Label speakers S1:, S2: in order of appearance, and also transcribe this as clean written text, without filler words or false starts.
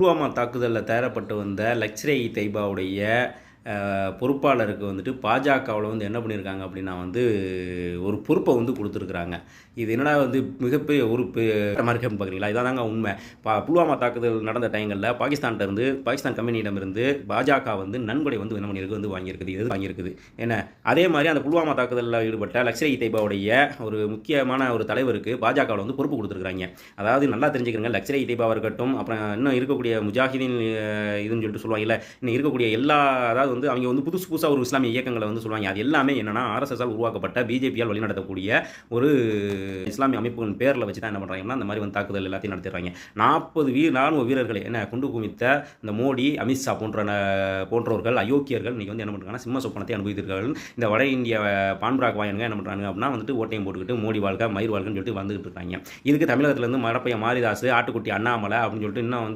S1: புல்வாமா தாக்குதலில் தேரப்பட்டு வந்த லஷ்கர் இ தொய்பாவுடைய பொறுப்பாளருக்கு வந்துட்டு பாஜகவில் வந்து என்ன பண்ணியிருக்காங்க அப்படின்னா வந்து ஒரு பொறுப்பை வந்து கொடுத்துருக்குறாங்க. இது என்னடா வந்து மிகப்பெரிய ஒரு மார்க்கெட் பார்க்குறீங்களா? இதாதாங்க உண்மை. புல்வாமா தாக்குதல் நடந்த டைங்களில் பாகிஸ்தான் கம்பெனியிடமிருந்து பாஜக வந்து நன்கொடை வந்து என்ன பண்ணியிருக்கு வந்து வாங்கியிருக்குது. ஏன்னா அதே மாதிரி அந்த புல்வாமா தாக்குதலில் ஈடுபட்ட லஷ்கர் இ தொய்பாவுடைய ஒரு முக்கியமான ஒரு தலைவருக்கு பாஜகவில் வந்து பொறுப்பு கொடுத்துருக்காங்க. அதாவது நல்லா தெரிஞ்சுக்கிறங்க, லஷ்கர் இ தொய்பாவாக இருக்கட்டும், அப்புறம் இன்னும் இருக்கக்கூடிய முஜாஹிதீன் இதுன்னு சொல்லிட்டு சொல்லுவாங்கல்ல, இன்னும் இருக்கக்கூடிய எல்லா, அதாவது வந்து அவங்க வந்து புதுசாக ஒரு இஸ்லாமிய இயக்கங்களை வந்து சொல்லுவாங்க. அது எல்லாமே என்னன்னா ஆர்எஸ்எஸ்ஸால் உருவாக்கப்பட்ட பிஜேபியால் வழிநடத்தக்கூடிய ஒரு இஸ்லாமிய அமைப்புகளின் பேரில் வச்சு தான் என்ன பண்ணுறாங்கன்னா இந்த மாதிரி வந்து தாக்குதல் எல்லாத்தையும் நடத்திடுறாங்க. 40 ராணுவ வீரர்களை என்ன குண்டு குமித்த இந்த மோடி, அமித்ஷா போன்றவர்கள் அயோக்கியர்கள் இன்றைக்கி வந்து என்ன பண்ணுறாங்கன்னா சிம்ம சொப்பனத்தை அனுபவித்திருக்கார்கள். இந்த வட இந்திய பான்பிராக் வாயனுங்க என்ன பண்ணுறாங்க அப்படின்னா வந்துட்டு ஓட்டையும் போட்டுக்கிட்டு மோடி வாழ்க்கை மயிர் வாழ்க்கைன்னு சொல்லிட்டு வந்துகிட்டு இருக்காங்க. இதுக்கு தமிழகத்திலேருந்து மடப்பைய மாரிதாஸ், ஆட்டுக்குட்டி அண்ணாமலை அப்படின்னு சொல்லிட்டு இன்னும் வந்து